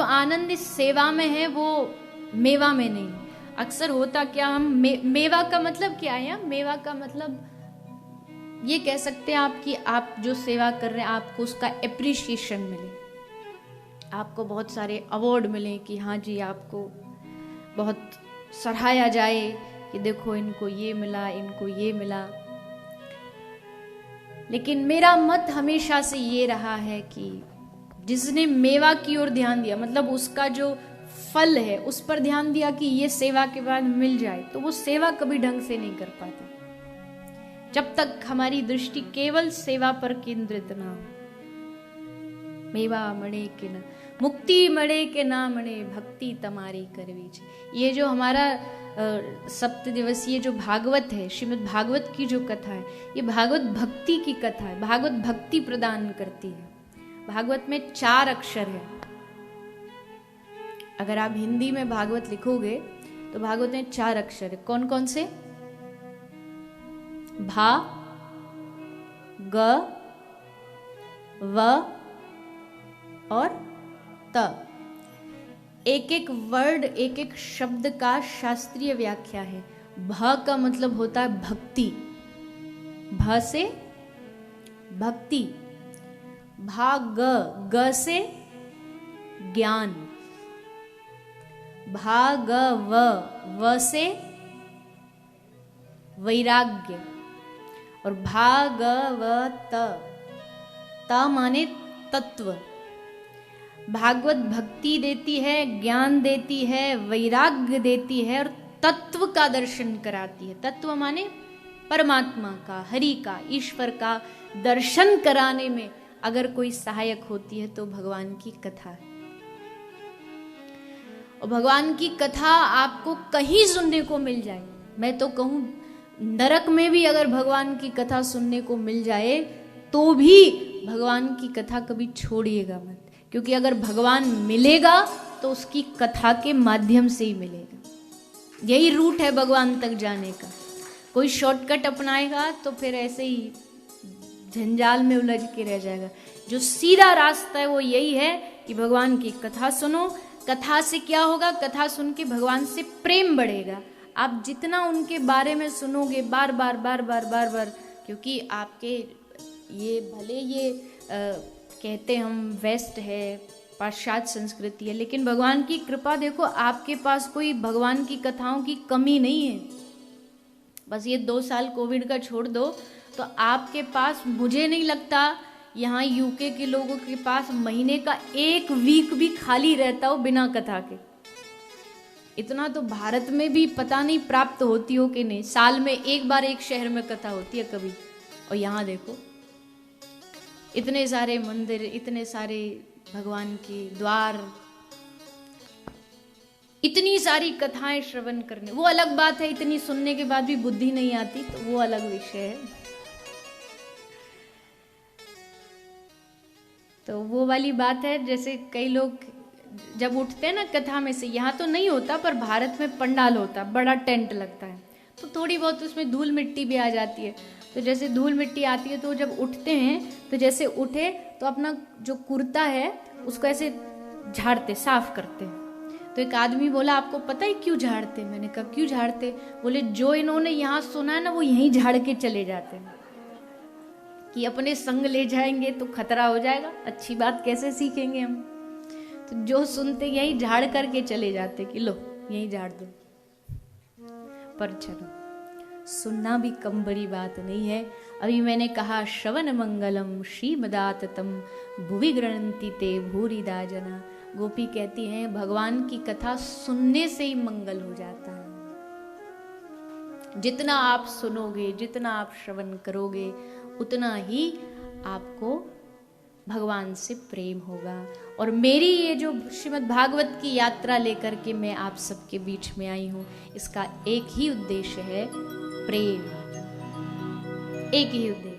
जो आनंद इस सेवा में है वो मेवा में नहीं। अक्सर होता क्या, हम मेवा का मतलब क्या है, मेवा का मतलब ये कह सकते हैं आप कि आप जो सेवा कर रहे हैं आपको उसका एप्रिशिएशन मिले, आपको बहुत सारे अवार्ड मिले कि हाँ जी आपको बहुत सराहाया जाए कि देखो इनको ये मिला, इनको ये मिला। लेकिन मेरा मत हमेशा से ये रहा है कि जिसने मेवा की ओर ध्यान दिया, मतलब उसका जो फल है उस पर ध्यान दिया कि ये सेवा के बाद मिल जाए, तो वो सेवा कभी ढंग से नहीं कर पाता जब तक हमारी दृष्टि केवल सेवा पर केंद्रित ना हो। मेवा मणे के न मुक्ति मणे के ना मणे भक्ति तमारी करवीच। ये जो हमारा 7 दिवसीय जो भागवत है, श्रीमद् भागवत की जो कथा है, ये भागवत भक्ति की कथा है। भागवत भक्ति प्रदान करती है। भागवत में 4 अक्षर है। अगर आप हिंदी में भागवत लिखोगे तो भागवत में 4 अक्षर है। कौन कौन से? भा, ग, व और त। एक एक वर्ड, एक एक शब्द का शास्त्रीय व्याख्या है। भ का मतलब होता है भक्ति, भ से भक्ति। भा ग, ग से ज्ञान। भा ग व, व से वैराग्य। और भा ग व त, त माने तत्व। भागवत भक्ति देती है, ज्ञान देती है, वैराग्य देती है और तत्व का दर्शन कराती है। तत्व माने परमात्मा का, हरि का, ईश्वर का दर्शन कराने में अगर कोई सहायक होती है तो भगवान की कथा है। और भगवान की कथा आपको कहीं सुनने को मिल जाए, मैं तो कहूं नरक में भी अगर भगवान की कथा सुनने को मिल जाए तो भी भगवान की कथा कभी छोड़िएगा मत, क्योंकि अगर भगवान मिलेगा तो उसकी कथा के माध्यम से ही मिलेगा। यही रूट है भगवान तक जाने का। कोई शॉर्टकट अपनाएगा तो फिर ऐसे ही झंझाल में उलझ के रह जाएगा। जो सीधा रास्ता है वो यही है कि भगवान की कथा सुनो। कथा से क्या होगा? कथा सुन के भगवान से प्रेम बढ़ेगा। आप जितना उनके बारे में सुनोगे बार बार बार बार बार बार, क्योंकि आपके ये भले ये कहते हम वेस्ट है, पाश्चात्य संस्कृति है, लेकिन भगवान की कृपा देखो, आपके पास कोई भगवान की कथाओं की कमी नहीं है। बस ये 2 साल कोविड का छोड़ दो तो आपके पास, मुझे नहीं लगता यहाँ यूके के लोगों के पास महीने का 1 वीक भी खाली रहता हो बिना कथा के। इतना तो भारत में भी पता नहीं प्राप्त होती हो कि नहीं। साल में 1 बार एक शहर में कथा होती है कभी, और यहाँ देखो इतने सारे मंदिर, इतने सारे भगवान के द्वार, इतनी सारी कथाएं श्रवण करने। वो अलग बात है, इतनी सुनने के बाद भी बुद्धि नहीं आती तो वो अलग विषय है। तो वो वाली बात है, जैसे कई लोग जब उठते हैं ना कथा में से, यहाँ तो नहीं होता पर भारत में पंडाल होता, बड़ा टेंट लगता है, तो थोड़ी बहुत उसमें धूल मिट्टी भी आ जाती है। तो जैसे धूल मिट्टी आती है तो जब उठते हैं तो जैसे उठे तो अपना जो कुर्ता है उसको ऐसे झाड़ते, साफ करते हैं। तो एक आदमी बोला आपको पता है क्यों झाड़ते? मैंने कहा क्यों झाड़ते? बोले जो इन्होंने यहाँ सुना है ना वो यहीं झाड़ के चले जाते हैं कि अपने संग ले जाएंगे तो खतरा हो जाएगा, अच्छी बात कैसे सीखेंगे हम। तो जो सुनते यहीं झाड़ करके चले जाते कि लो यहीं झाड़ दो। पर चलो, सुनना भी कम बड़ी बात नहीं है। अभी मैंने कहा श्रवण मंगलम श्रीमदाततम भुवि गृह्णन्ति ते भूरिदा जना। गोपी कहती हैं भगवान की कथा सुनने से ही मंगल हो जाता है। जितना आप सुनोगे, जितना आप श्रवण करोगे, उतना ही आपको भगवान से प्रेम होगा। और मेरी ये जो श्रीमद् भागवत की यात्रा लेकर के मैं आप सबके बीच में आई हूँ, इसका एक ही उद्देश्य है, प्रेम। एक ही उद्देश्य।